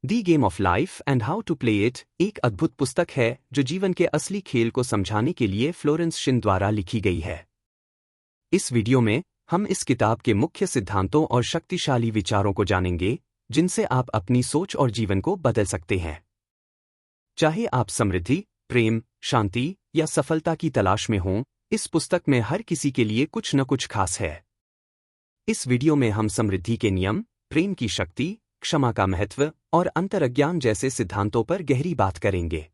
The game of life and how to play it एक अद्भुत पुस्तक है जो जीवन के असली खेल को समझाने के लिए फ्लोरेंस शिन द्वारा लिखी गई है। इस वीडियो में हम इस किताब के मुख्य सिद्धांतों और शक्तिशाली विचारों को जानेंगे जिनसे आप अपनी सोच और जीवन को बदल सकते हैं। चाहे आप समृद्धि, प्रेम, शांति या सफलता की तलाश में हों, इस पुस्तक में हर किसी के लिए कुछ न कुछ खास है। इस वीडियो में हम समृद्धि के नियम, प्रेम की शक्ति, क्षमा का महत्व और अंतर्ज्ञान जैसे सिद्धांतों पर गहरी बात करेंगे।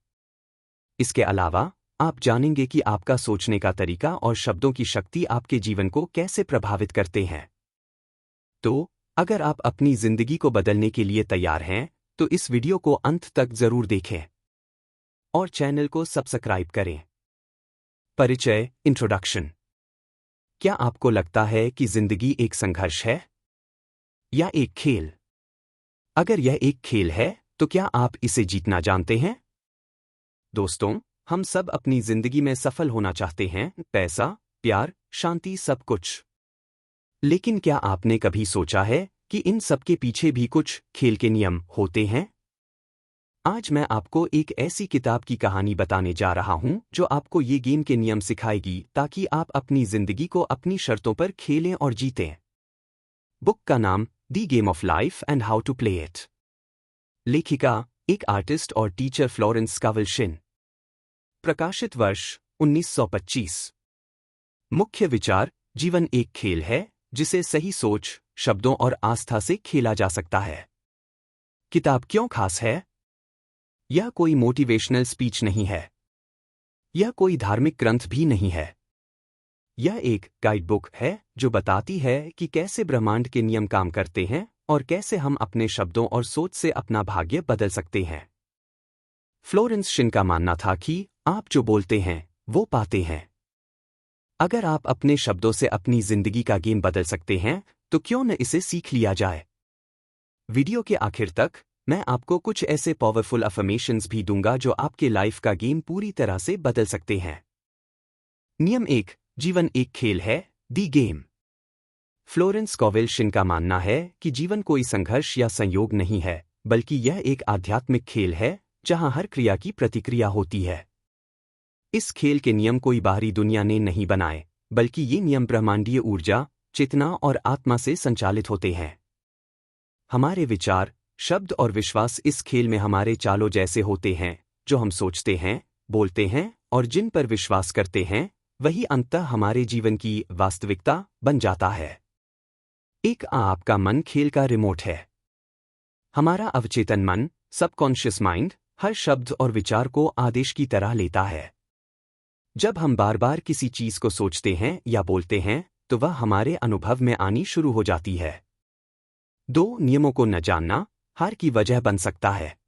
इसके अलावा आप जानेंगे कि आपका सोचने का तरीका और शब्दों की शक्ति आपके जीवन को कैसे प्रभावित करते हैं। तो अगर आप अपनी जिंदगी को बदलने के लिए तैयार हैं, तो इस वीडियो को अंत तक जरूर देखें और चैनल को सब्सक्राइब करें। परिचय, इंट्रोडक्शन। क्या आपको लगता है कि जिंदगी एक संघर्ष है या एक खेल? अगर यह एक खेल है, तो क्या आप इसे जीतना जानते हैं? दोस्तों, हम सब अपनी जिंदगी में सफल होना चाहते हैं, पैसा, प्यार, शांति, सब कुछ। लेकिन क्या आपने कभी सोचा है कि इन सब के पीछे भी कुछ खेल के नियम होते हैं? आज मैं आपको एक ऐसी किताब की कहानी बताने जा रहा हूं जो आपको ये गेम के नियम सिखाएगी ताकि आप अपनी जिंदगी को अपनी शर्तों पर खेलें और जीतें। बुक का नाम the game of life and how to play it. लेखिका एक आर्टिस्ट और टीचर फ्लोरेंस स्कॉवेल शिन। प्रकाशित वर्ष 1925। मुख्य विचार, जीवन एक खेल है जिसे सही सोच, शब्दों और आस्था से खेला जा सकता है। किताब क्यों खास है? यह कोई मोटिवेशनल स्पीच नहीं है। यह कोई धार्मिक ग्रंथ भी नहीं है। यह एक गाइडबुक है जो बताती है कि कैसे ब्रह्मांड के नियम काम करते हैं और कैसे हम अपने शब्दों और सोच से अपना भाग्य बदल सकते हैं। फ्लोरेंस शिन का मानना था कि आप जो बोलते हैं वो पाते हैं। अगर आप अपने शब्दों से अपनी जिंदगी का गेम बदल सकते हैं, तो क्यों न इसे सीख लिया जाए। वीडियो के आखिर तक मैं आपको कुछ ऐसे पावरफुल अफर्मेशंस भी दूंगा जो आपके लाइफ का गेम पूरी तरह से बदल सकते हैं। नियम 1, जीवन एक खेल है, the game. Florence Scovel Shin का मानना है कि जीवन कोई संघर्ष या संयोग नहीं है, बल्कि यह एक आध्यात्मिक खेल है जहां हर क्रिया की प्रतिक्रिया होती है। इस खेल के नियम कोई बाहरी दुनिया ने नहीं बनाए, बल्कि ये नियम ब्रह्मांडीय ऊर्जा, चेतना और आत्मा से संचालित होते हैं। हमारे विचार, शब्द और विश्वास इस खेल में हमारे चालों जैसे होते हैं। जो हम सोचते हैं, बोलते हैं और जिन पर विश्वास करते हैं, वही अंततः हमारे जीवन की वास्तविकता बन जाता है। एक आपका मन खेल का रिमोट है। हमारा अवचेतन मन, सबकॉन्शियस माइंड, हर शब्द और विचार को आदेश की तरह लेता है। जब हम बार बार किसी चीज को सोचते हैं या बोलते हैं, तो वह हमारे अनुभव में आनी शुरू हो जाती है। 2 नियमों को न जानना हार की वजह बन सकता है।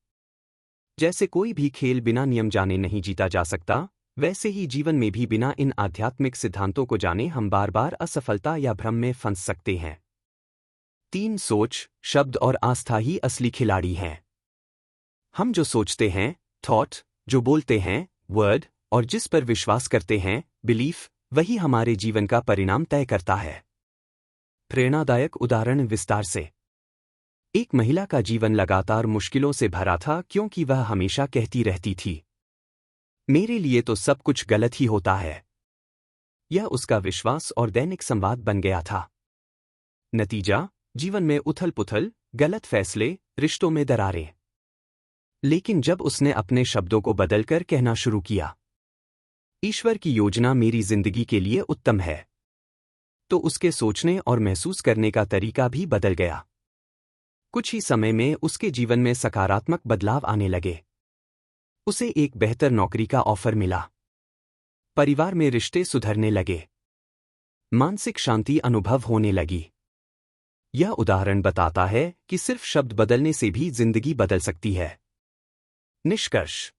जैसे कोई भी खेल बिना नियम जाने नहीं जीता जा सकता, वैसे ही जीवन में भी बिना इन आध्यात्मिक सिद्धांतों को जाने हम बार बार असफलता या भ्रम में फंस सकते हैं। 3 सोच, शब्द और आस्था ही असली खिलाड़ी हैं। हम जो सोचते हैं, थॉट, जो बोलते हैं, वर्ड, और जिस पर विश्वास करते हैं, बिलीफ, वही हमारे जीवन का परिणाम तय करता है। प्रेरणादायक उदाहरण विस्तार से। एक महिला का जीवन लगातार मुश्किलों से भरा था क्योंकि वह हमेशा कहती रहती थी, मेरे लिए तो सब कुछ गलत ही होता है। यह उसका विश्वास और दैनिक संवाद बन गया था। नतीजा, जीवन में उथल-पुथल, गलत फैसले, रिश्तों में दरारें। लेकिन जब उसने अपने शब्दों को बदलकर कहना शुरू किया, ईश्वर की योजना मेरी जिंदगी के लिए उत्तम है, तो उसके सोचने और महसूस करने का तरीका भी बदल गया। कुछ ही समय में उसके जीवन में सकारात्मक बदलाव आने लगे। उसे एक बेहतर नौकरी का ऑफर मिला। परिवार में रिश्ते सुधरने लगे। मानसिक शांति अनुभव होने लगी। यह उदाहरण बताता है कि सिर्फ शब्द बदलने से भी जिंदगी बदल सकती है। निष्कर्ष,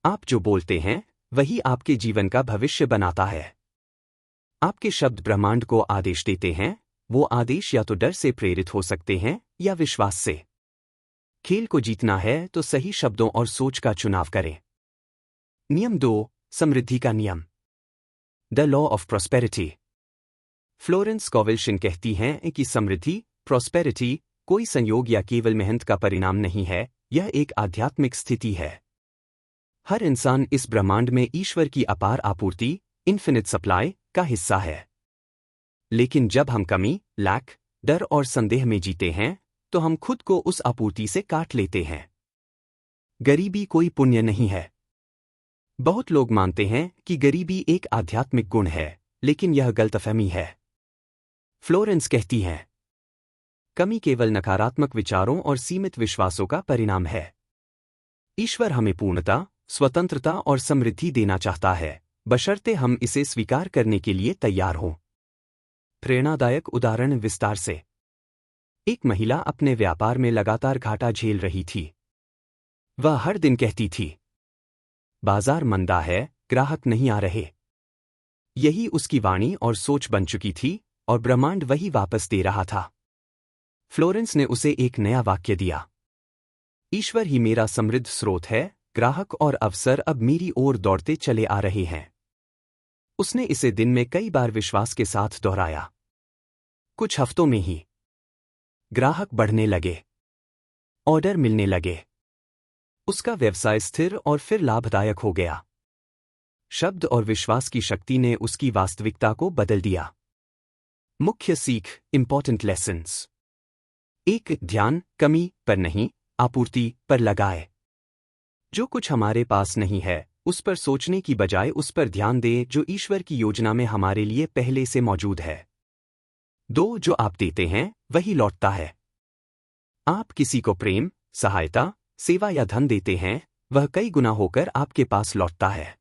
आप जो बोलते हैं, वही आपके जीवन का भविष्य बनाता है। आपके शब्द ब्रह्मांड को आदेश देते हैं। वो आदेश या तो डर से प्रेरित हो सकते हैं या विश्वास से। खेल को जीतना है तो सही शब्दों और सोच का चुनाव करें। नियम 2, समृद्धि का नियम, the law of prosperity. Florence Scovel Shinn कहती हैं कि समृद्धि, प्रॉस्पेरिटी, कोई संयोग या केवल मेहनत का परिणाम नहीं है, यह एक आध्यात्मिक स्थिति है। हर इंसान इस ब्रह्मांड में ईश्वर की अपार आपूर्ति, इन्फिनिट सप्लाई, का हिस्सा है। लेकिन जब हम कमी, लैक, डर और संदेह में जीते हैं, तो हम खुद को उस आपूर्ति से काट लेते हैं। गरीबी कोई पुण्य नहीं है। बहुत लोग मानते हैं कि गरीबी एक आध्यात्मिक गुण है, लेकिन यह गलतफहमी है। फ्लोरेंस कहती हैं, कमी केवल नकारात्मक विचारों और सीमित विश्वासों का परिणाम है। ईश्वर हमें पूर्णता, स्वतंत्रता और समृद्धि देना चाहता है, बशर्ते हम इसे स्वीकार करने के लिए तैयार हों। प्रेरणादायक उदाहरण विस्तार से। एक महिला अपने व्यापार में लगातार घाटा झेल रही थी। वह हर दिन कहती थी, बाजार मंदा है, ग्राहक नहीं आ रहे। यही उसकी वाणी और सोच बन चुकी थी, और ब्रह्मांड वही वापस दे रहा था। फ्लोरेंस ने उसे एक नया वाक्य दिया, ईश्वर ही मेरा समृद्ध स्रोत है, ग्राहक और अवसर अब मेरी ओर दौड़ते चले आ रहे हैं। उसने इसे दिन में कई बार विश्वास के साथ दोहराया। कुछ हफ्तों में ही ग्राहक बढ़ने लगे, ऑर्डर मिलने लगे, उसका व्यवसाय स्थिर और फिर लाभदायक हो गया। शब्द और विश्वास की शक्ति ने उसकी वास्तविकता को बदल दिया। मुख्य सीख, इंपॉर्टेंट लेसन्स। 1. ध्यान कमी पर नहीं, आपूर्ति पर लगाए। जो कुछ हमारे पास नहीं है, उस पर सोचने की बजाय उस पर ध्यान दें जो ईश्वर की योजना में हमारे लिए पहले से मौजूद है। 2. जो आप देते हैं वही लौटता है। आप किसी को प्रेम, सहायता, सेवा या धन देते हैं, वह कई गुना होकर आपके पास लौटता है।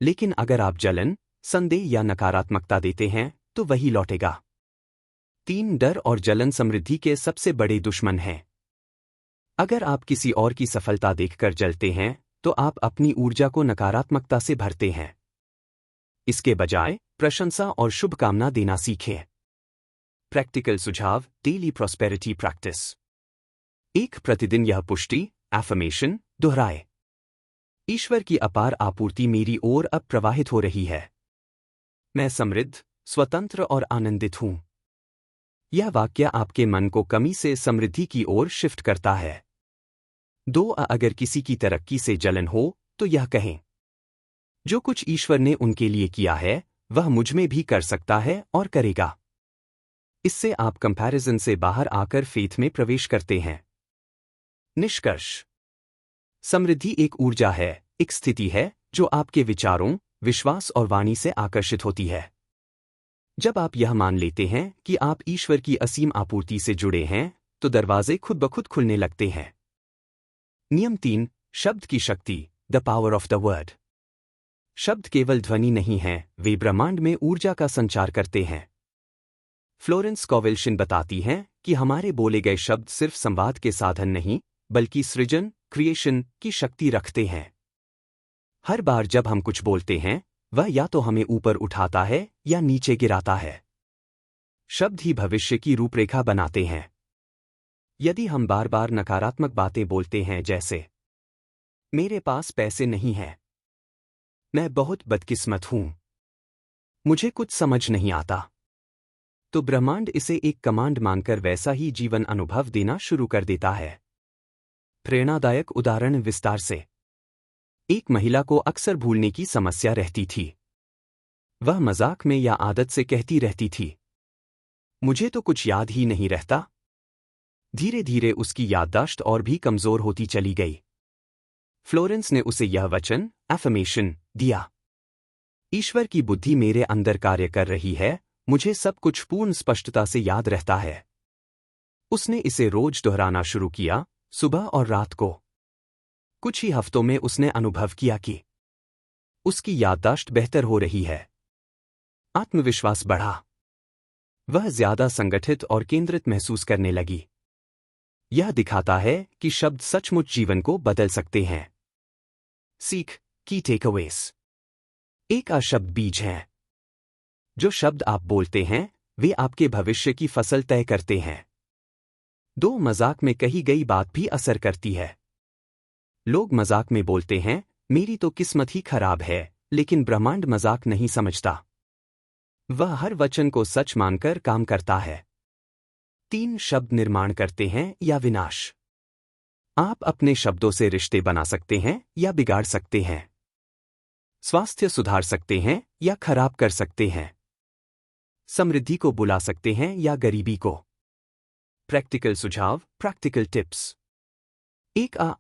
लेकिन अगर आप जलन, संदेह या नकारात्मकता देते हैं, तो वही लौटेगा। 3. डर और जलन समृद्धि के सबसे बड़े दुश्मन हैं। अगर आप किसी और की सफलता देखकर जलते हैं, तो आप अपनी ऊर्जा को नकारात्मकता से भरते हैं। इसके बजाय प्रशंसा और शुभकामना देना सीखें। प्रैक्टिकल सुझाव, डेली प्रॉस्पेरिटी प्रैक्टिस। 1. प्रतिदिन यह पुष्टि, एफर्मेशन, दोहराए। ईश्वर की अपार आपूर्ति मेरी ओर अब प्रवाहित हो रही है। मैं समृद्ध, स्वतंत्र और आनंदित हूं। यह वाक्य आपके मन को कमी से समृद्धि की ओर शिफ्ट करता है। 2. अगर किसी की तरक्की से जलन हो, तो यह कहें, जो कुछ ईश्वर ने उनके लिए किया है, वह मुझ में भी कर सकता है और करेगा। इससे आप कंपैरिजन से बाहर आकर फेथ में प्रवेश करते हैं। निष्कर्ष। समृद्धि एक ऊर्जा है, एक स्थिति है जो आपके विचारों, विश्वास और वाणी से आकर्षित होती है। जब आप यह मान लेते हैं कि आप ईश्वर की असीम आपूर्ति से जुड़े हैं, तो दरवाजे खुद ब खुद खुलने लगते हैं। नियम 3. शब्द की शक्ति, the power of the word. शब्द केवल ध्वनि नहीं है, वे ब्रह्मांड में ऊर्जा का संचार करते हैं। फ्लोरेंस स्कोवेल बताती हैं कि हमारे बोले गए शब्द सिर्फ संवाद के साधन नहीं, बल्कि सृजन, क्रिएशन की शक्ति रखते हैं। हर बार जब हम कुछ बोलते हैं, वह या तो हमें ऊपर उठाता है या नीचे गिराता है। शब्द ही भविष्य की रूपरेखा बनाते हैं। यदि हम बार बार नकारात्मक बातें बोलते हैं, जैसे मेरे पास पैसे नहीं हैं, मैं बहुत बदकिस्मत हूं, मुझे कुछ समझ नहीं आता, तो ब्रह्मांड इसे एक कमांड मानकर वैसा ही जीवन अनुभव देना शुरू कर देता है। प्रेरणादायक उदाहरण विस्तार से। एक महिला को अक्सर भूलने की समस्या रहती थी। वह मजाक में या आदत से कहती रहती थी, मुझे तो कुछ याद ही नहीं रहता। धीरे धीरे उसकी याददाश्त और भी कमजोर होती चली गई। फ्लोरेंस ने उसे यह वचन, एफर्मेशन, दिया, ईश्वर की बुद्धि मेरे अंदर कार्य कर रही है, मुझे सब कुछ पूर्ण स्पष्टता से याद रहता है। उसने इसे रोज दोहराना शुरू किया, सुबह और रात को। कुछ ही हफ्तों में उसने अनुभव किया कि उसकी याददाश्त बेहतर हो रही है। आत्मविश्वास बढ़ा। वह ज्यादा संगठित और केंद्रित महसूस करने लगी। यह दिखाता है कि शब्द सचमुच जीवन को बदल सकते हैं। सीख, की टेकअवेज। एक शब्द बीज हैं। जो शब्द आप बोलते हैं, वे आपके भविष्य की फसल तय करते हैं। 2. मजाक में कही गई बात भी असर करती है। लोग मजाक में बोलते हैं, मेरी तो किस्मत ही खराब है, लेकिन ब्रह्मांड मजाक नहीं समझता। वह हर वचन को सच मानकर काम करता है। 3 शब्द निर्माण करते हैं या विनाश। आप अपने शब्दों से रिश्ते बना सकते हैं या बिगाड़ सकते हैं। स्वास्थ्य सुधार सकते हैं या खराब कर सकते हैं। समृद्धि को बुला सकते हैं या गरीबी को। प्रैक्टिकल सुझाव, प्रैक्टिकल टिप्स।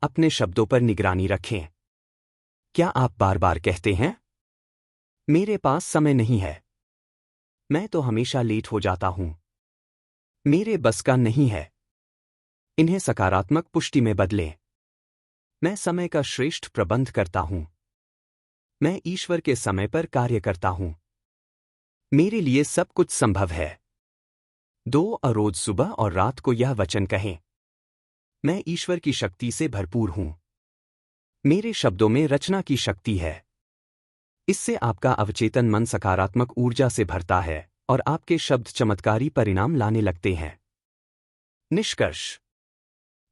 अपने शब्दों पर निगरानी रखें। क्या आप बार बार कहते हैं, मेरे पास समय नहीं है, मैं तो हमेशा लेट हो जाता हूं, मेरे बस का नहीं है? इन्हें सकारात्मक पुष्टि में बदलें। मैं समय का श्रेष्ठ प्रबंध करता हूं, मैं ईश्वर के समय पर कार्य करता हूं, मेरे लिए सब कुछ संभव है। रोज सुबह और रात को यह वचन कहें, मैं ईश्वर की शक्ति से भरपूर हूं, मेरे शब्दों में रचना की शक्ति है। इससे आपका अवचेतन मन सकारात्मक ऊर्जा से भरता है और आपके शब्द चमत्कारी परिणाम लाने लगते हैं। निष्कर्ष,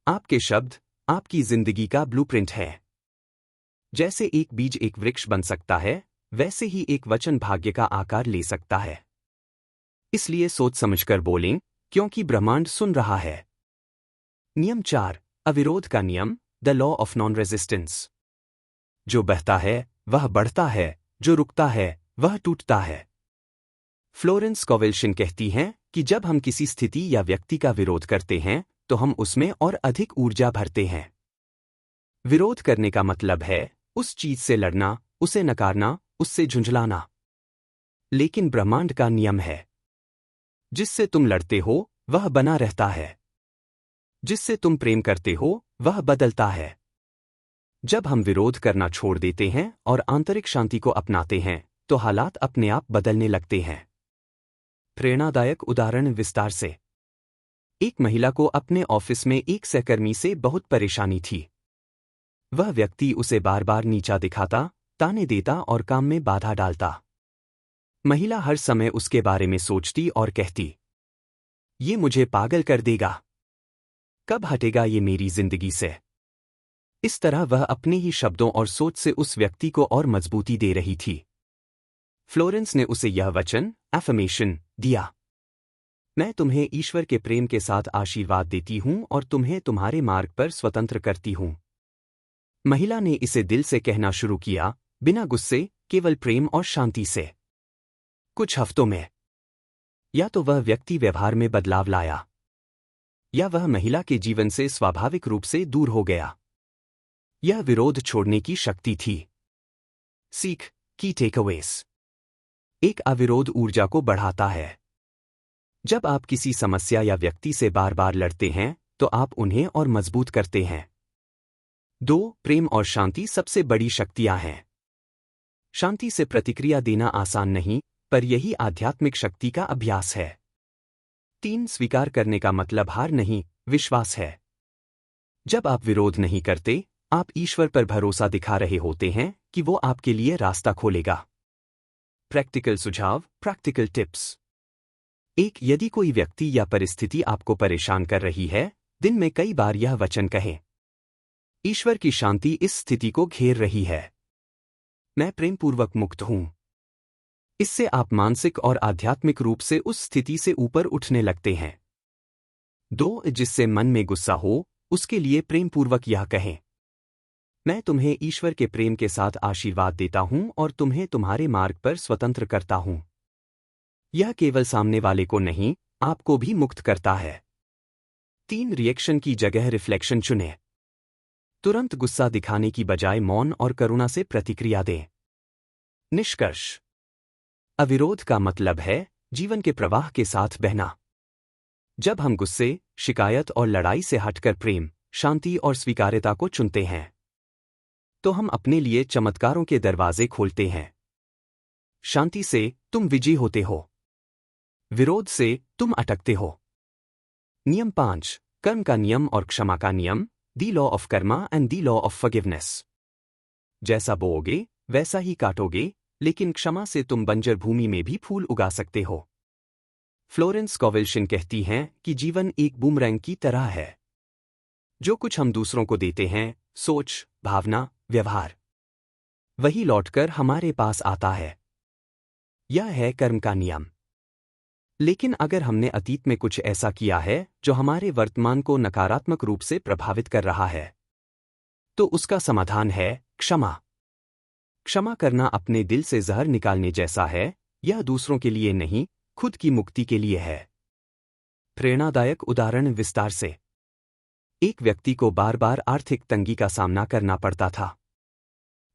आपके शब्द आपकी जिंदगी का ब्लूप्रिंट है। जैसे एक बीज एक वृक्ष बन सकता है, वैसे ही एक वचन भाग्य का आकार ले सकता है। इसलिए सोच समझकर बोलें, क्योंकि ब्रह्मांड सुन रहा है। नियम 4, अविरोध का नियम, the law of non resistance. जो बहता है वह बढ़ता है, जो रुकता है वह टूटता है। फ्लोरेंस स्कोवेल कहती हैं कि जब हम किसी स्थिति या व्यक्ति का विरोध करते हैं तो हम उसमें और अधिक ऊर्जा भरते हैं। विरोध करने का मतलब है उस चीज से लड़ना, उसे नकारना, उससे झुंझलाना। लेकिन ब्रह्मांड का नियम है, जिससे तुम लड़ते हो वह बना रहता है, जिससे तुम प्रेम करते हो वह बदलता है। जब हम विरोध करना छोड़ देते हैं और आंतरिक शांति को अपनाते हैं तो हालात अपने आप बदलने लगते हैं। प्रेरणादायक उदाहरण विस्तार से। एक महिला को अपने ऑफिस में एक सहकर्मी से बहुत परेशानी थी। वह व्यक्ति उसे बार बार नीचा दिखाता, ताने देता और काम में बाधा डालता। महिला हर समय उसके बारे में सोचती और कहती, ये मुझे पागल कर देगा, कब हटेगा ये मेरी जिंदगी से। इस तरह वह अपने ही शब्दों और सोच से उस व्यक्ति को और मजबूती दे रही थी। फ्लोरेंस ने उसे यह वचन, एफर्मेशन, दिया, मैं तुम्हें ईश्वर के प्रेम के साथ आशीर्वाद देती हूं और तुम्हें तुम्हारे मार्ग पर स्वतंत्र करती हूं। महिला ने इसे दिल से कहना शुरू किया, बिना गुस्से, केवल प्रेम और शांति से। कुछ हफ्तों में या तो वह व्यक्ति व्यवहार में बदलाव लाया, या वह महिला के जीवन से स्वाभाविक रूप से दूर हो गया। यह विरोध छोड़ने की शक्ति थी। सीख, की टेकअवेज। अविरोध ऊर्जा को बढ़ाता है। जब आप किसी समस्या या व्यक्ति से बार बार लड़ते हैं तो आप उन्हें और मजबूत करते हैं। 2, प्रेम और शांति सबसे बड़ी शक्तियां हैं। शांति से प्रतिक्रिया देना आसान नहीं, पर यही आध्यात्मिक शक्ति का अभ्यास है। 3, स्वीकार करने का मतलब हार नहीं, विश्वास है। जब आप विरोध नहीं करते, आप ईश्वर पर भरोसा दिखा रहे होते हैं कि वो आपके लिए रास्ता खोलेगा। प्रैक्टिकल सुझाव, प्रैक्टिकल टिप्स। यदि कोई व्यक्ति या परिस्थिति आपको परेशान कर रही है, दिन में कई बार यह वचन कहें, ईश्वर की शांति इस स्थिति को घेर रही है, मैं प्रेमपूर्वक मुक्त हूं। इससे आप मानसिक और आध्यात्मिक रूप से उस स्थिति से ऊपर उठने लगते हैं। 2, जिससे मन में गुस्सा हो, उसके लिए प्रेमपूर्वक यह कहें, मैं तुम्हें ईश्वर के प्रेम के साथ आशीर्वाद देता हूं और तुम्हें तुम्हारे मार्ग पर स्वतंत्र करता हूं। यह केवल सामने वाले को नहीं, आपको भी मुक्त करता है। 3, रिएक्शन की जगह रिफ्लेक्शन चुनें। तुरंत गुस्सा दिखाने की बजाय मौन और करुणा से प्रतिक्रिया दें। निष्कर्ष, अविरोध का मतलब है जीवन के प्रवाह के साथ बहना। जब हम गुस्से, शिकायत और लड़ाई से हटकर प्रेम, शांति और स्वीकार्यता को चुनते हैं तो हम अपने लिए चमत्कारों के दरवाजे खोलते हैं। शांति से तुम विजयी होते हो, विरोध से तुम अटकते हो। नियम 5, कर्म का नियम और क्षमा का नियम, the law of Karma and the law of forgiveness. जैसा बोओगे वैसा ही काटोगे, लेकिन क्षमा से तुम बंजर भूमि में भी फूल उगा सकते हो। फ्लोरेंस स्कोवेल कहती हैं कि जीवन एक बूमरैंग की तरह है। जो कुछ हम दूसरों को देते हैं, सोच, भावना, व्यवहार, वही लौटकर हमारे पास आता है। यह है कर्म का नियम। लेकिन अगर हमने अतीत में कुछ ऐसा किया है जो हमारे वर्तमान को नकारात्मक रूप से प्रभावित कर रहा है, तो उसका समाधान है क्षमा। क्षमा करना अपने दिल से जहर निकालने जैसा है। यह दूसरों के लिए नहीं, खुद की मुक्ति के लिए है। प्रेरणादायक उदाहरण विस्तार से। एक व्यक्ति को बार बार आर्थिक तंगी का सामना करना पड़ता था।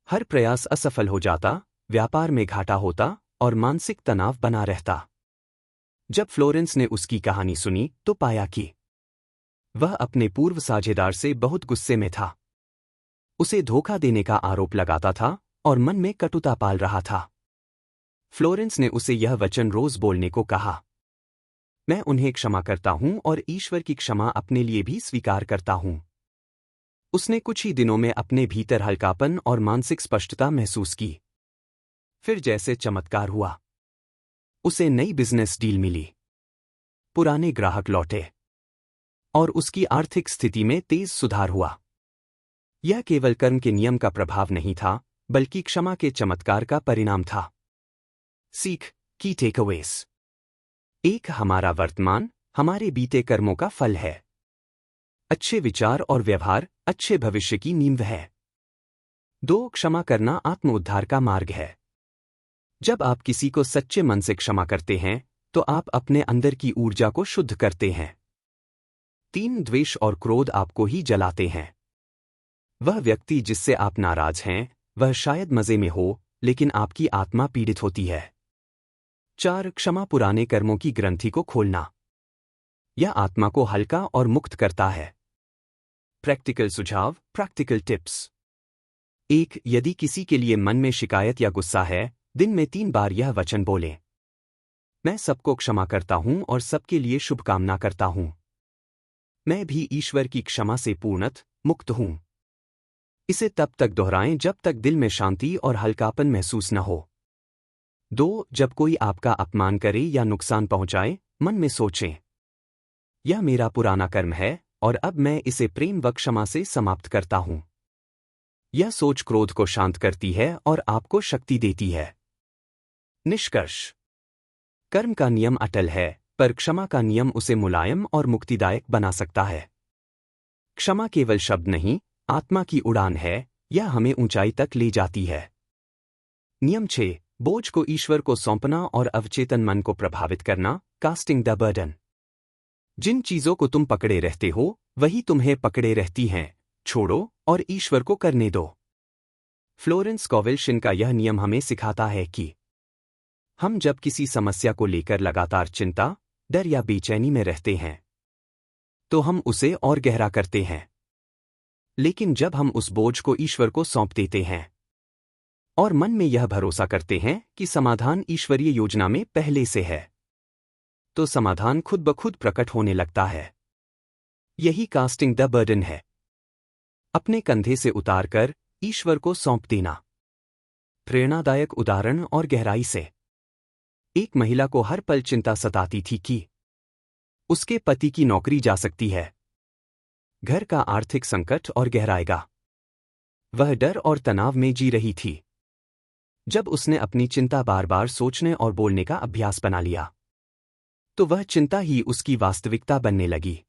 हर प्रयास असफल हो जाता, व्यापार में घाटा होता और मानसिक तनाव बना रहता। जब फ्लोरेंस ने उसकी कहानी सुनी तो पाया कि वह अपने पूर्व साझेदार से बहुत गुस्से में था। उसे धोखा देने का आरोप लगाता था और मन में कटुता पाल रहा था। फ्लोरेंस ने उसे यह वचन रोज बोलने को कहा, मैं उन्हें क्षमा करता हूं और ईश्वर की क्षमा अपने लिए भी स्वीकार करता हूं। उसने कुछ ही दिनों में अपने भीतर हल्कापन और मानसिक स्पष्टता महसूस की। फिर जैसे चमत्कार हुआ, उसे नई बिजनेस डील मिली, पुराने ग्राहक लौटे और उसकी आर्थिक स्थिति में तेज सुधार हुआ। यह केवल कर्म के नियम का प्रभाव नहीं था, बल्कि क्षमा के चमत्कार का परिणाम था। सीख की टेकअवेज। एक, हमारा वर्तमान हमारे बीते कर्मों का फल है। अच्छे विचार और व्यवहार अच्छे भविष्य की नींव है। 2, क्षमा करना आत्म उद्धार का मार्ग है। जब आप किसी को सच्चे मन से क्षमा करते हैं तो आप अपने अंदर की ऊर्जा को शुद्ध करते हैं। 3, द्वेष और क्रोध आपको ही जलाते हैं। वह व्यक्ति जिससे आप नाराज हैं, वह शायद मजे में हो, लेकिन आपकी आत्मा पीड़ित होती है। 4, क्षमा पुराने कर्मों की ग्रंथि को खोलना। यह आत्मा को हल्का और मुक्त करता है। प्रैक्टिकल सुझाव, प्रैक्टिकल टिप्स। 1, यदि किसी के लिए मन में शिकायत या गुस्सा है, दिन में 3 बार यह वचन बोलें, मैं सबको क्षमा करता हूं और सबके लिए शुभकामना करता हूं। मैं भी ईश्वर की क्षमा से पूर्णत मुक्त हूं। इसे तब तक दोहराएं जब तक दिल में शांति और हल्कापन महसूस न हो। 2, जब कोई आपका अपमान करे या नुकसान पहुंचाए, मन में सोचें, यह मेरा पुराना कर्म है और अब मैं इसे प्रेम व क्षमा से समाप्त करता हूं। यह सोच क्रोध को शांत करती है और आपको शक्ति देती है। निष्कर्ष। कर्म का नियम अटल है, पर क्षमा का नियम उसे मुलायम और मुक्तिदायक बना सकता है। क्षमा केवल शब्द नहीं, आत्मा की उड़ान है। यह हमें ऊंचाई तक ले जाती है। नियम 6, बोझ को ईश्वर को सौंपना और अवचेतन मन को प्रभावित करना। Casting the burden. जिन चीजों को तुम पकड़े रहते हो, वही तुम्हें पकड़े रहती हैं। छोड़ो और ईश्वर को करने दो। फ्लोरेंस स्कोवेल शिन का यह नियम हमें सिखाता है कि हम जब किसी समस्या को लेकर लगातार चिंता, डर या बेचैनी में रहते हैं, तो हम उसे और गहरा करते हैं। लेकिन जब हम उस बोझ को ईश्वर को सौंप देते हैं और मन में यह भरोसा करते हैं कि समाधान ईश्वरीय योजना में पहले से है, तो समाधान खुद ब खुद प्रकट होने लगता है। यही कास्टिंग द बर्डन है। अपने कंधे से उतारकर ईश्वर को सौंप देना। प्रेरणादायक उदाहरण और गहराई से। एक महिला को हर पल चिंता सताती थी कि उसके पति की नौकरी जा सकती है, घर का आर्थिक संकट और गहराएगा। वह डर और तनाव में जी रही थी। जब उसने अपनी चिंता बार बार सोचने और बोलने का अभ्यास बना लिया, तो वह चिंता ही उसकी वास्तविकता बनने लगी।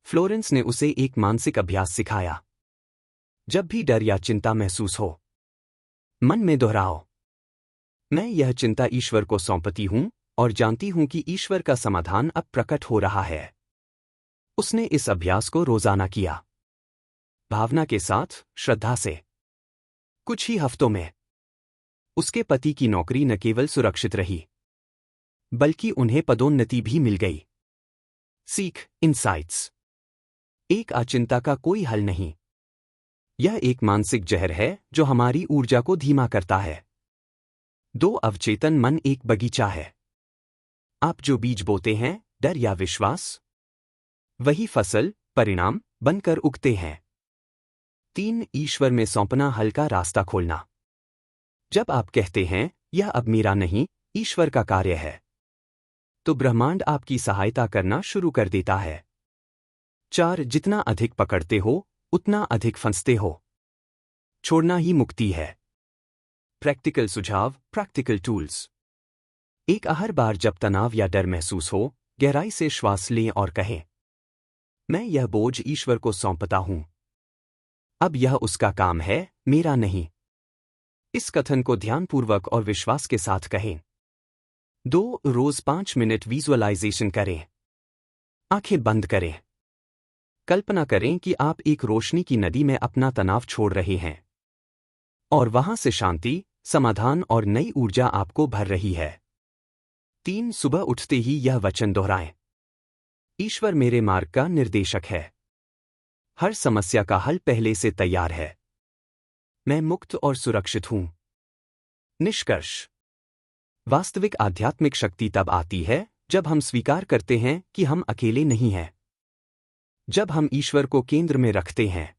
फ्लोरेंस ने उसे एक मानसिक अभ्यास सिखाया। जब भी डर या चिंता महसूस हो, मन में दोहराओ, मैं यह चिंता ईश्वर को सौंपती हूं और जानती हूं कि ईश्वर का समाधान अब प्रकट हो रहा है। उसने इस अभ्यास को रोजाना किया, भावना के साथ, श्रद्धा से। कुछ ही हफ्तों में उसके पति की नौकरी न केवल सुरक्षित रही, बल्कि उन्हें पदोन्नति भी मिल गई। सीख, इनसाइट्स। एक, अचिंता का कोई हल नहीं। यह एक मानसिक जहर है जो हमारी ऊर्जा को धीमा करता है। 2, अवचेतन मन एक बगीचा है। आप जो बीज बोते हैं, डर या विश्वास, वही फसल, परिणाम बनकर उगते हैं। 3, ईश्वर में सौंपना हल्का रास्ता खोलना। जब आप कहते हैं, यह अब मेरा नहीं, ईश्वर का कार्य है, तो ब्रह्मांड आपकी सहायता करना शुरू कर देता है। 4, जितना अधिक पकड़ते हो, उतना अधिक फंसते हो। छोड़ना ही मुक्ति है। प्रैक्टिकल सुझाव, प्रैक्टिकल टूल्स। हर बार जब तनाव या डर महसूस हो, गहराई से श्वास लें और कहें, मैं यह बोझ ईश्वर को सौंपता हूं। अब यह उसका काम है, मेरा नहीं। इस कथन को ध्यानपूर्वक और विश्वास के साथ कहें। 2. रोज 5 मिनट विजुअलाइजेशन करें। आंखें बंद करें। कल्पना करें कि आप एक रोशनी की नदी में अपना तनाव छोड़ रहे हैं और वहां से शांति, समाधान और नई ऊर्जा आपको भर रही है। 3. सुबह उठते ही यह वचन दोहराएं। ईश्वर मेरे मार्ग का निर्देशक है। हर समस्या का हल पहले से तैयार है। मैं मुक्त और सुरक्षित हूं। निष्कर्ष। वास्तविक आध्यात्मिक शक्ति तब आती है जब हम स्वीकार करते हैं कि हम अकेले नहीं हैं। जब हम ईश्वर को केंद्र में रखते हैं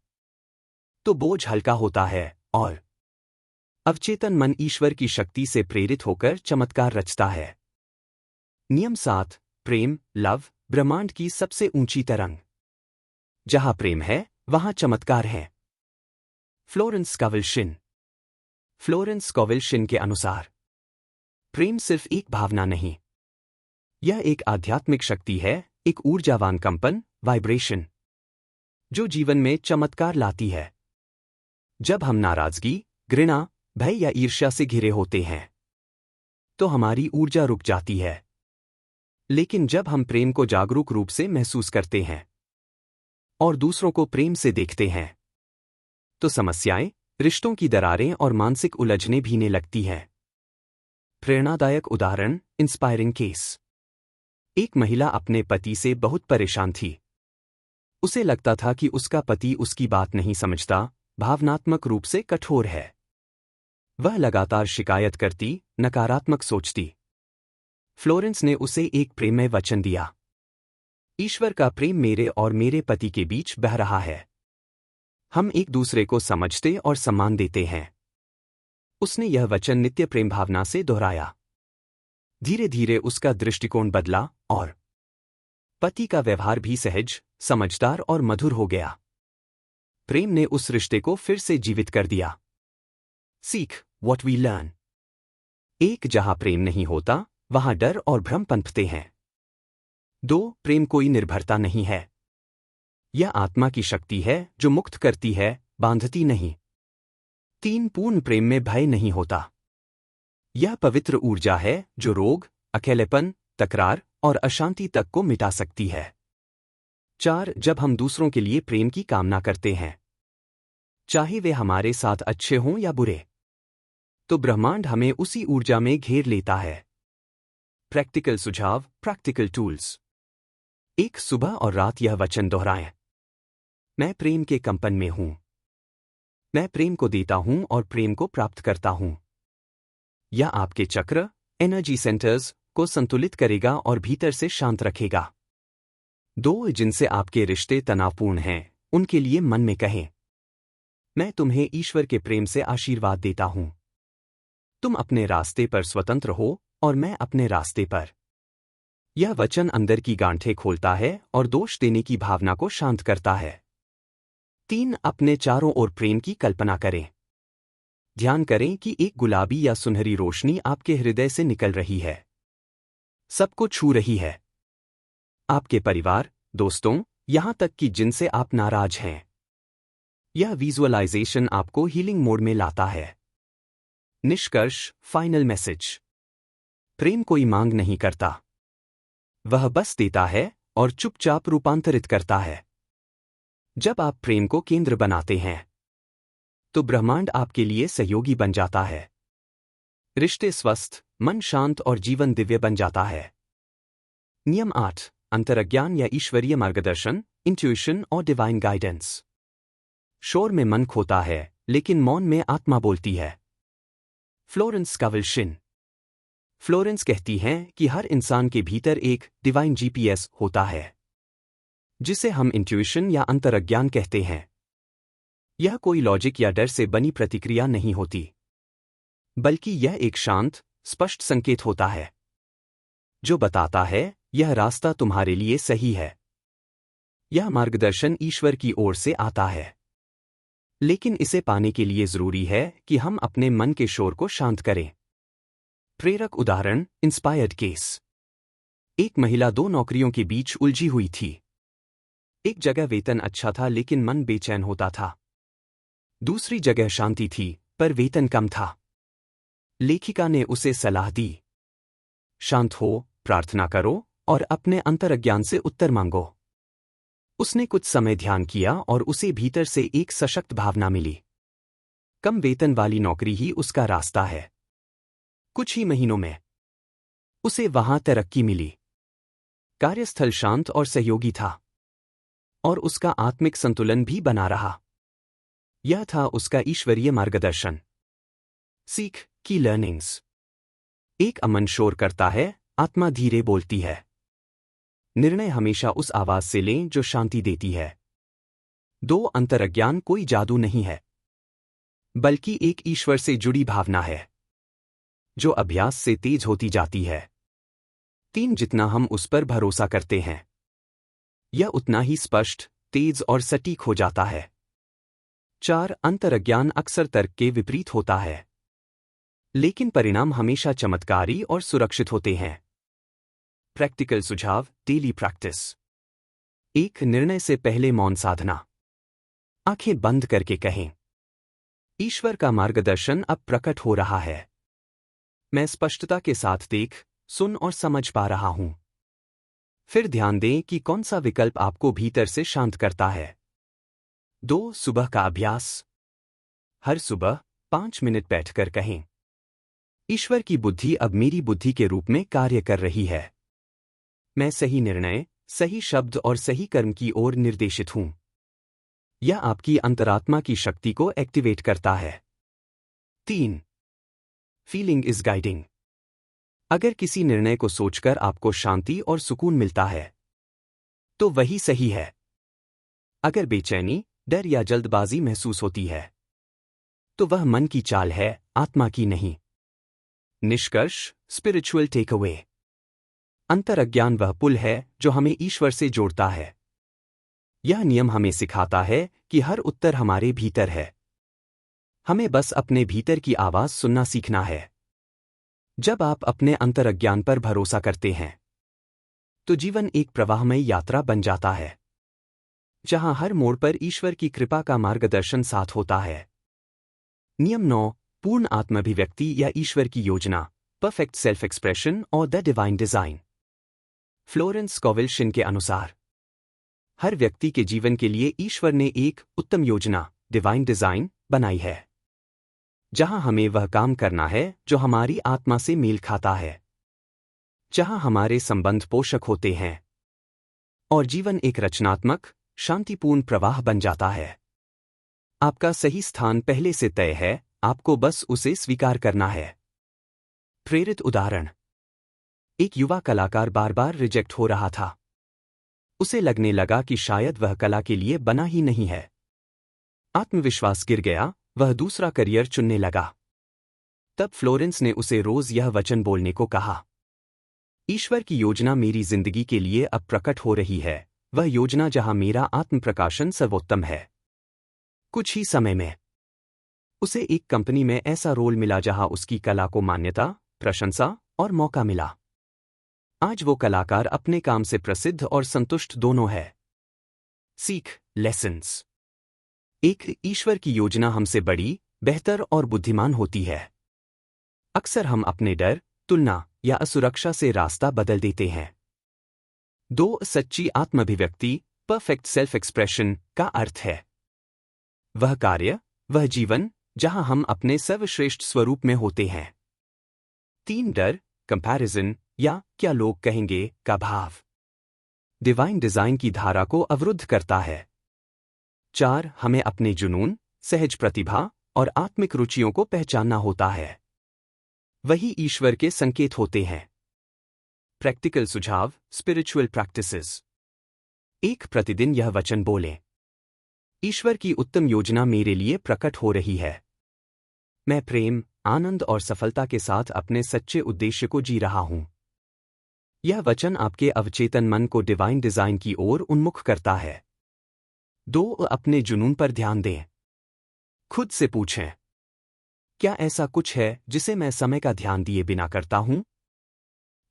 तो बोझ हल्का होता है और अवचेतन मन ईश्वर की शक्ति से प्रेरित होकर चमत्कार रचता है। नियम 7. प्रेम, लव, ब्रह्मांड की सबसे ऊंची तरंग। जहां प्रेम है, वहां चमत्कार है। Florence Scoville Shin. Florence Scoville Shin के अनुसार प्रेम सिर्फ एक भावना नहीं, यह एक आध्यात्मिक शक्ति है, एक ऊर्जावान कंपन, वाइब्रेशन, जो जीवन में चमत्कार लाती है। जब हम नाराजगी, घृणा, भय या ईर्ष्या से घिरे होते हैं तो हमारी ऊर्जा रुक जाती है। लेकिन जब हम प्रेम को जागरूक रूप से महसूस करते हैं और दूसरों को प्रेम से देखते हैं तो समस्याएं, रिश्तों की दरारें और मानसिक उलझनें भीगने लगती हैं। प्रेरणादायक उदाहरण, इंस्पायरिंग केस। एक महिला अपने पति से बहुत परेशान थी। उसे लगता था कि उसका पति उसकी बात नहीं समझता, भावनात्मक रूप से कठोर है। वह लगातार शिकायत करती, नकारात्मक सोचती। फ्लोरेंस ने उसे एक प्रेममय वचन दिया। ईश्वर का प्रेम मेरे और मेरे पति के बीच बह रहा है। हम एक दूसरे को समझते और सम्मान देते हैं। उसने यह वचन नित्य प्रेम भावना से दोहराया। धीरे धीरे उसका दृष्टिकोण बदला और पति का व्यवहार भी सहज, समझदार और मधुर हो गया। प्रेम ने उस रिश्ते को फिर से जीवित कर दिया। सीख, व्हाट वी लर्न। 1. जहां प्रेम नहीं होता, वहां डर और भ्रम पनपते हैं। 2. प्रेम कोई निर्भरता नहीं है। यह आत्मा की शक्ति है जो मुक्त करती है, बांधती नहीं। 3. पूर्ण प्रेम में भय नहीं होता। यह पवित्र ऊर्जा है जो रोग, अकेलेपन, तकरार और अशांति तक को मिटा सकती है। 4. जब हम दूसरों के लिए प्रेम की कामना करते हैं, चाहे वे हमारे साथ अच्छे हों या बुरे, तो ब्रह्मांड हमें उसी ऊर्जा में घेर लेता है। प्रैक्टिकल सुझाव, प्रैक्टिकल टूल्स। 1. सुबह और रात यह वचन दोहराएं। मैं प्रेम के कंपन में हूं। मैं प्रेम को देता हूं और प्रेम को प्राप्त करता हूं। यह आपके चक्र, एनर्जी सेंटर्स को संतुलित करेगा और भीतर से शांत रखेगा। 2. जिनसे आपके रिश्ते तनावपूर्ण हैं, उनके लिए मन में कहें, मैं तुम्हें ईश्वर के प्रेम से आशीर्वाद देता हूं। तुम अपने रास्ते पर स्वतंत्र हो और मैं अपने रास्ते पर। यह वचन अंदर की गांठें खोलता है और दोष देने की भावना को शांत करता है। 3. अपने चारों ओर प्रेम की कल्पना करें। ध्यान करें कि एक गुलाबी या सुनहरी रोशनी आपके हृदय से निकल रही है, सबको छू रही है। आपके परिवार, दोस्तों, यहां तक कि जिनसे आप नाराज हैं। यह विजुअलाइजेशन आपको हीलिंग मोड में लाता है। निष्कर्ष, फाइनल मैसेज। प्रेम कोई मांग नहीं करता, वह बस देता है और चुपचाप रूपांतरित करता है। जब आप प्रेम को केंद्र बनाते हैं तो ब्रह्मांड आपके लिए सहयोगी बन जाता है। रिश्ते स्वस्थ, मन शांत और जीवन दिव्य बन जाता है। नियम 8. अंतर्ज्ञान या ईश्वरीय मार्गदर्शन, इंट्यूशन और डिवाइन गाइडेंस। शोर में मन खोता है, लेकिन मौन में आत्मा बोलती है। Florence Scoville Shin. फ्लोरेंस कहती हैं कि हर इंसान के भीतर एक डिवाइन जीपीएस होता है, जिसे हम इंट्यूशन या अंतर्ज्ञान कहते हैं। यह कोई लॉजिक या डर से बनी प्रतिक्रिया नहीं होती, बल्कि यह एक शांत, स्पष्ट संकेत होता है जो बताता है यह रास्ता तुम्हारे लिए सही है। यह मार्गदर्शन ईश्वर की ओर से आता है, लेकिन इसे पाने के लिए जरूरी है कि हम अपने मन के शोर को शांत करें। प्रेरक उदाहरण, इंस्पायर्ड केस। एक महिला दो नौकरियों के बीच उलझी हुई थी। एक जगह वेतन अच्छा था लेकिन मन बेचैन होता था। दूसरी जगह शांति थी पर वेतन कम था। लेखिका ने उसे सलाह दी, शांत हो, प्रार्थना करो और अपने अंतर्ज्ञान से उत्तर मांगो। उसने कुछ समय ध्यान किया और उसे भीतर से एक सशक्त भावना मिली, कम वेतन वाली नौकरी ही उसका रास्ता है। कुछ ही महीनों में उसे वहां तरक्की मिली। कार्यस्थल शांत और सहयोगी था और उसका आत्मिक संतुलन भी बना रहा। यह था उसका ईश्वरीय मार्गदर्शन। सीख की लर्निंग्स। एक अमन शोर करता है, आत्मा धीरे बोलती है। निर्णय हमेशा उस आवाज से लें जो शांति देती है। दो, अंतर्ज्ञान कोई जादू नहीं है, बल्कि एक ईश्वर से जुड़ी भावना है जो अभ्यास से तेज होती जाती है। 3, जितना हम उस पर भरोसा करते हैं यह उतना ही स्पष्ट, तेज और सटीक हो जाता है। 4, अंतर्ज्ञान अक्सर तर्क के विपरीत होता है, लेकिन परिणाम हमेशा चमत्कारी और सुरक्षित होते हैं। प्रैक्टिकल सुझाव, डेली प्रैक्टिस। 1, निर्णय से पहले मौन साधना। आंखें बंद करके कहें, ईश्वर का मार्गदर्शन अब प्रकट हो रहा है। मैं स्पष्टता के साथ देख, सुन और समझ पा रहा हूं। फिर ध्यान दें कि कौन सा विकल्प आपको भीतर से शांत करता है। 2, सुबह का अभ्यास। हर सुबह 5 मिनट बैठकर कहें, ईश्वर की बुद्धि अब मेरी बुद्धि के रूप में कार्य कर रही है। मैं सही निर्णय, सही शब्द और सही कर्म की ओर निर्देशित हूं। यह आपकी अंतरात्मा की शक्ति को एक्टिवेट करता है। 3, फीलिंग इज गाइडिंग। अगर किसी निर्णय को सोचकर आपको शांति और सुकून मिलता है तो वही सही है। अगर बेचैनी, डर या जल्दबाजी महसूस होती है तो वह मन की चाल है, आत्मा की नहीं। निष्कर्ष, स्पिरिचुअल टेक अवे। अंतर्ज्ञान वह पुल है जो हमें ईश्वर से जोड़ता है। यह नियम हमें सिखाता है कि हर उत्तर हमारे भीतर है। हमें बस अपने भीतर की आवाज सुनना सीखना है। जब आप अपने अंतर्ज्ञान पर भरोसा करते हैं तो जीवन एक प्रवाहमयी यात्रा बन जाता है जहां हर मोड़ पर ईश्वर की कृपा का मार्गदर्शन साथ होता है। नियम 9, पूर्ण आत्माभिव्यक्ति या ईश्वर की योजना, परफेक्ट सेल्फ एक्सप्रेशन और the divine design. Florence Scoville Shin के अनुसार हर व्यक्ति के जीवन के लिए ईश्वर ने एक उत्तम योजना, डिवाइन डिजाइन, बनाई है जहां हमें वह काम करना है जो हमारी आत्मा से मेल खाता है, जहां हमारे संबंध पोषक होते हैं और जीवन एक रचनात्मक, शांतिपूर्ण प्रवाह बन जाता है। आपका सही स्थान पहले से तय है, आपको बस उसे स्वीकार करना है। प्रेरित उदाहरण, एक युवा कलाकार बार बार रिजेक्ट हो रहा था। उसे लगने लगा कि शायद वह कला के लिए बना ही नहीं है। आत्मविश्वास गिर गया, वह दूसरा करियर चुनने लगा। तब फ्लोरेंस ने उसे रोज यह वचन बोलने को कहा, ईश्वर की योजना मेरी जिंदगी के लिए अब प्रकट हो रही है, वह योजना जहां मेरा आत्म प्रकाशन सर्वोत्तम है। कुछ ही समय में उसे एक कंपनी में ऐसा रोल मिला जहां उसकी कला को मान्यता, प्रशंसा और मौका मिला। आज वो कलाकार अपने काम से प्रसिद्ध और संतुष्ट दोनों है। सीख, लेसन्स। एक, ईश्वर की योजना हमसे बड़ी, बेहतर और बुद्धिमान होती है। अक्सर हम अपने डर, तुलना या असुरक्षा से रास्ता बदल देते हैं। 2, सच्ची आत्माभिव्यक्ति, परफेक्ट सेल्फ एक्सप्रेशन का अर्थ है वह कार्य, वह जीवन जहां हम अपने सर्वश्रेष्ठ स्वरूप में होते हैं। 3, डर, कंपैरिजन या क्या लोग कहेंगे का भाव डिवाइन डिजाइन की धारा को अवरुद्ध करता है। 4, हमें अपने जुनून, सहज प्रतिभा और आत्मिक रुचियों को पहचानना होता है। वही ईश्वर के संकेत होते हैं। प्रैक्टिकल सुझाव, स्पिरिचुअल प्रैक्टिसेस। 1, प्रतिदिन यह वचन बोलें, ईश्वर की उत्तम योजना मेरे लिए प्रकट हो रही है। मैं प्रेम, आनंद और सफलता के साथ अपने सच्चे उद्देश्य को जी रहा हूं। यह वचन आपके अवचेतन मन को डिवाइन डिजाइन की ओर उन्मुख करता है। 2, अपने जुनून पर ध्यान दें। खुद से पूछें, क्या ऐसा कुछ है जिसे मैं समय का ध्यान दिए बिना करता हूं?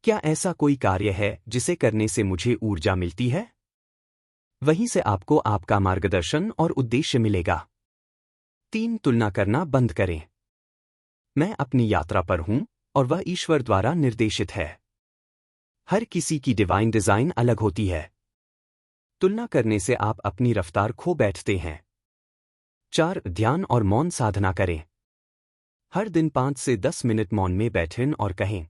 क्या ऐसा कोई कार्य है जिसे करने से मुझे ऊर्जा मिलती है? वहीं से आपको आपका मार्गदर्शन और उद्देश्य मिलेगा। 3. तुलना करना बंद करें। मैं अपनी यात्रा पर हूं और वह ईश्वर द्वारा निर्देशित है। हर किसी की डिवाइन डिजाइन अलग होती है। तुलना करने से आप अपनी रफ्तार खो बैठते हैं। 4. ध्यान और मौन साधना करें। हर दिन 5 से 10 मिनट मौन में बैठें और कहें,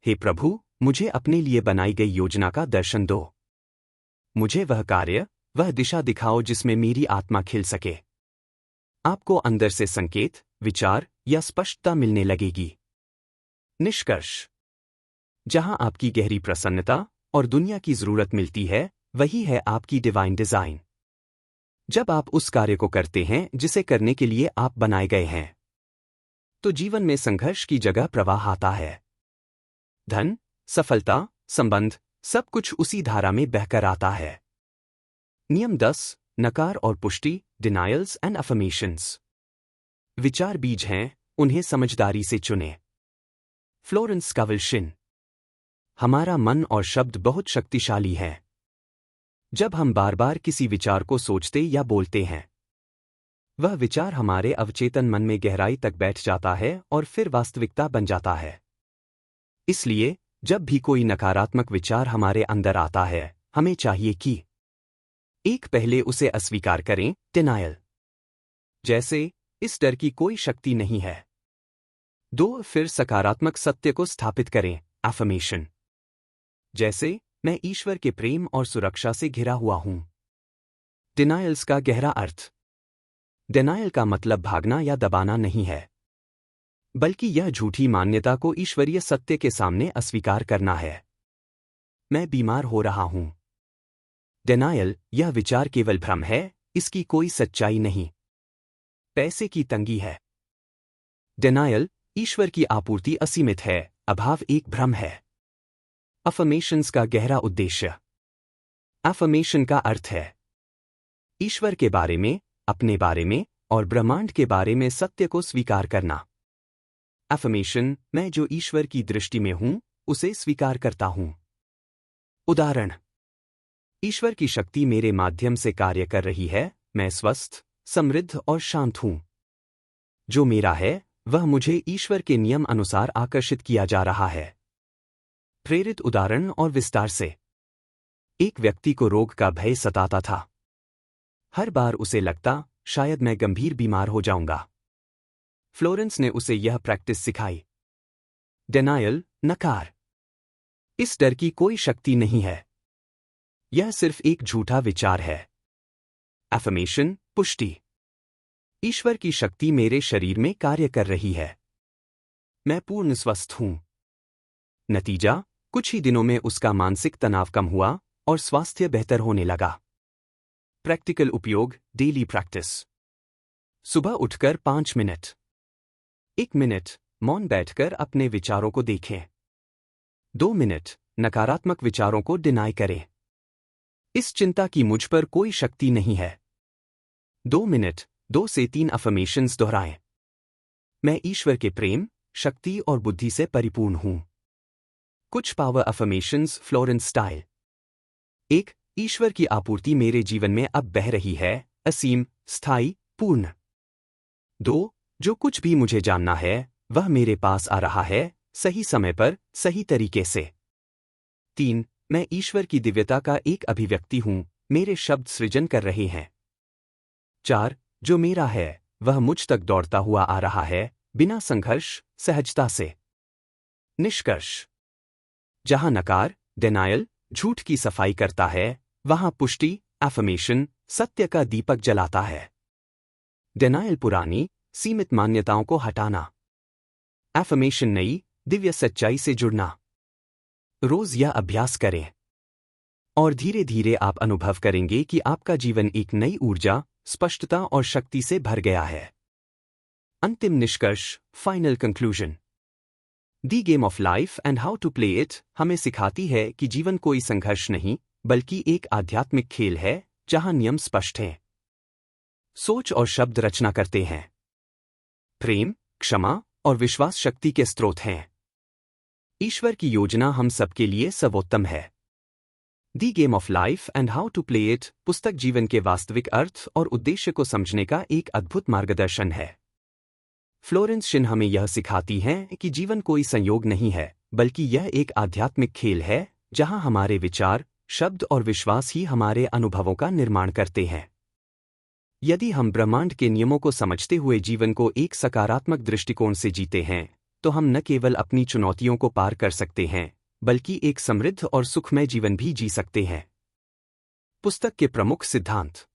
हे प्रभु, मुझे अपने लिए बनाई गई योजना का दर्शन दो। मुझे वह कार्य, वह दिशा दिखाओ जिसमें मेरी आत्मा खिल सके। आपको अंदर से संकेत, विचार या स्पष्टता मिलने लगेगी। निष्कर्ष: जहां आपकी गहरी प्रसन्नता और दुनिया की जरूरत मिलती है, वही है आपकी डिवाइन डिजाइन। जब आप उस कार्य को करते हैं जिसे करने के लिए आप बनाए गए हैं, तो जीवन में संघर्ष की जगह प्रवाह आता है। धन, सफलता, संबंध, सब कुछ उसी धारा में बहकर आता है। नियम 10: नकार और पुष्टि, डिनायल्स एंड अफर्मेशंस। विचार बीज हैं, उन्हें समझदारी से चुनें। Florence Scovel Shinn. हमारा मन और शब्द बहुत शक्तिशाली हैं। जब हम बार बार किसी विचार को सोचते या बोलते हैं, वह विचार हमारे अवचेतन मन में गहराई तक बैठ जाता है और फिर वास्तविकता बन जाता है। इसलिए जब भी कोई नकारात्मक विचार हमारे अंदर आता है, हमें चाहिए कि 1. पहले उसे अस्वीकार करें, डिनायल, जैसे इस डर की कोई शक्ति नहीं है। 2. फिर सकारात्मक सत्य को स्थापित करें, अफर्मेशन, जैसे मैं ईश्वर के प्रेम और सुरक्षा से घिरा हुआ हूं। डिनायल्स का गहरा अर्थ: डिनायल का मतलब भागना या दबाना नहीं है, बल्कि यह झूठी मान्यता को ईश्वरीय सत्य के सामने अस्वीकार करना है। मैं बीमार हो रहा हूं। डिनायल: यह विचार केवल भ्रम है, इसकी कोई सच्चाई नहीं। पैसे की तंगी है। डिनायल: ईश्वर की आपूर्ति असीमित है, अभाव एक भ्रम है। अफर्मेशंस का गहरा उद्देश्य: अफर्मेशन का अर्थ है ईश्वर के बारे में, अपने बारे में और ब्रह्मांड के बारे में सत्य को स्वीकार करना। अफर्मेशन: मैं जो ईश्वर की दृष्टि में हूं, उसे स्वीकार करता हूं। उदाहरण: ईश्वर की शक्ति मेरे माध्यम से कार्य कर रही है, मैं स्वस्थ, समृद्ध और शांत हूं। जो मेरा है, वह मुझे ईश्वर के नियम अनुसार आकर्षित किया जा रहा है। प्रेरित उदाहरण और विस्तार से। एक व्यक्ति को रोग का भय सताता था। हर बार उसे लगता, शायद मैं गंभीर बीमार हो जाऊंगा। फ्लोरेंस ने उसे यह प्रैक्टिस सिखाई। डिनायल, नकार। इस डर की कोई शक्ति नहीं है, यह सिर्फ एक झूठा विचार है। अफर्मेशन, पुष्टि: ईश्वर की शक्ति मेरे शरीर में कार्य कर रही है। मैं पूर्ण स्वस्थ हूं। नतीजा: कुछ ही दिनों में उसका मानसिक तनाव कम हुआ और स्वास्थ्य बेहतर होने लगा। प्रैक्टिकल उपयोग, डेली प्रैक्टिस। सुबह उठकर 5 मिनट, 1 मिनट मौन बैठकर अपने विचारों को देखें। 2 मिनट नकारात्मक विचारों को डिनाई करें। इस चिंता की मुझ पर कोई शक्ति नहीं है। 2 मिनट 2 से 3 अफर्मेशंस दोहराएं। मैं ईश्वर के प्रेम, शक्ति और बुद्धि से परिपूर्ण हूं। कुछ पावर अफर्मेशंस फ्लोरेंस स्टाइल। 1. ईश्वर की आपूर्ति मेरे जीवन में अब बह रही है, असीम, स्थायी, पूर्ण। 2. जो कुछ भी मुझे जानना है, वह मेरे पास आ रहा है, सही समय पर, सही तरीके से। 3. मैं ईश्वर की दिव्यता का एक अभिव्यक्ति हूं, मेरे शब्द सृजन कर रहे हैं। 4. जो मेरा है, वह मुझ तक दौड़ता हुआ आ रहा है, बिना संघर्ष, सहजता से। निष्कर्ष: जहां नकार, डिनायल, झूठ की सफाई करता है, वहां पुष्टि, अफर्मेशन, सत्य का दीपक जलाता है। डिनायल पुरानी, सीमित मान्यताओं को हटाना। अफर्मेशन नई, दिव्य सच्चाई से जुड़ना। रोज यह अभ्यास करें और धीरे धीरे आप अनुभव करेंगे कि आपका जीवन एक नई ऊर्जा, स्पष्टता और शक्ति से भर गया है। अंतिम निष्कर्ष, final conclusion. The game of life and how to play it हमें सिखाती है कि जीवन कोई संघर्ष नहीं, बल्कि एक आध्यात्मिक खेल है, जहां नियम स्पष्ट हैं। सोच और शब्द रचना करते हैं। प्रेम, क्षमा और विश्वास शक्ति के स्रोत हैं। ईश्वर की योजना हम सबके लिए सर्वोत्तम है। The game of life and how to play it पुस्तक जीवन के वास्तविक अर्थ और उद्देश्य को समझने का एक अद्भुत मार्गदर्शन है। फ्लोरेंस शिन हमें यह सिखाती हैं कि जीवन कोई संयोग नहीं है, बल्कि यह एक आध्यात्मिक खेल है जहां हमारे विचार, शब्द और विश्वास ही हमारे अनुभवों का निर्माण करते हैं। यदि हम ब्रह्मांड के नियमों को समझते हुए जीवन को एक सकारात्मक दृष्टिकोण से जीते हैं, तो हम न केवल अपनी चुनौतियों को पार कर सकते हैं, बल्कि एक समृद्ध और सुखमय जीवन भी जी सकते हैं। पुस्तक के प्रमुख सिद्धांत।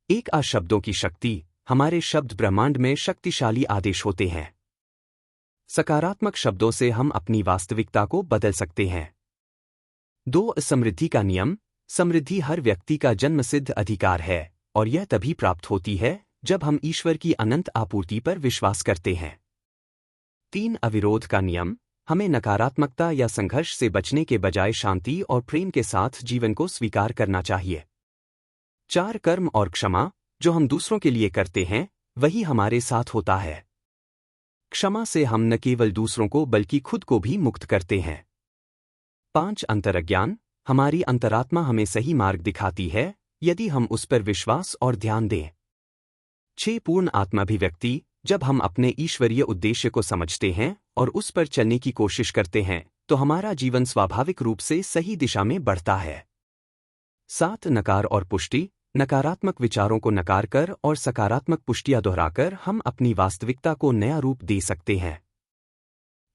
एक आ शब्दों की शक्ति। हमारे शब्द ब्रह्मांड में शक्तिशाली आदेश होते हैं। सकारात्मक शब्दों से हम अपनी वास्तविकता को बदल सकते हैं। 2 समृद्धि का नियम। समृद्धि हर व्यक्ति का जन्मसिद्ध अधिकार है और यह तभी प्राप्त होती है जब हम ईश्वर की अनंत आपूर्ति पर विश्वास करते हैं। 3 अविरोध का नियम। हमें नकारात्मकता या संघर्ष से बचने के बजाय शांति और प्रेम के साथ जीवन को स्वीकार करना चाहिए। 4 कर्म और क्षमा। जो हम दूसरों के लिए करते हैं, वही हमारे साथ होता है। क्षमा से हम न केवल दूसरों को बल्कि खुद को भी मुक्त करते हैं। 5 अंतर्ज्ञान। हमारी अंतरात्मा हमें सही मार्ग दिखाती है यदि हम उस पर विश्वास और ध्यान दें। 6 पूर्ण आत्माभिव्यक्ति। जब हम अपने ईश्वरीय उद्देश्य को समझते हैं और उस पर चलने की कोशिश करते हैं, तो हमारा जीवन स्वाभाविक रूप से सही दिशा में बढ़ता है। 7 नकार और पुष्टि। नकारात्मक विचारों को नकार कर और सकारात्मक पुष्टियां दोहराकर हम अपनी वास्तविकता को नया रूप दे सकते हैं।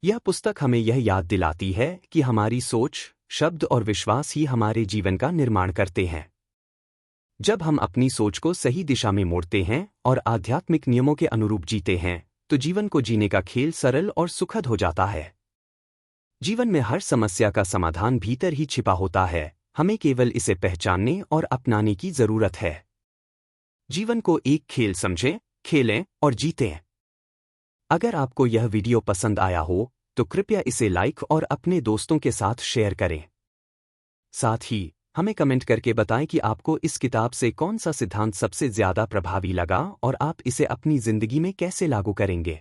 यह पुस्तक हमें यह याद दिलाती है कि हमारी सोच, शब्द और विश्वास ही हमारे जीवन का निर्माण करते हैं। जब हम अपनी सोच को सही दिशा में मोड़ते हैं और आध्यात्मिक नियमों के अनुरूप जीते हैं, तो जीवन को जीने का खेल सरल और सुखद हो जाता है। जीवन में हर समस्या का समाधान भीतर ही छिपा होता है, हमें केवल इसे पहचानने और अपनाने की जरूरत है। जीवन को एक खेल समझें, खेलें और जीतें। अगर आपको यह वीडियो पसंद आया हो, तो कृपया इसे लाइक और अपने दोस्तों के साथ शेयर करें। साथ ही हमें कमेंट करके बताएं कि आपको इस किताब से कौन सा सिद्धांत सबसे ज्यादा प्रभावी लगा और आप इसे अपनी जिंदगी में कैसे लागू करेंगे।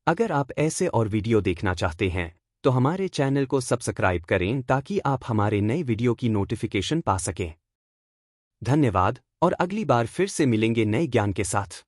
अगर आप ऐसे और वीडियो देखना चाहते हैं, तो हमारे चैनल को सब्सक्राइब करें ताकि आप हमारे नए वीडियो की नोटिफिकेशन पा सकें। धन्यवाद और अगली बार फिर से मिलेंगे नए ज्ञान के साथ।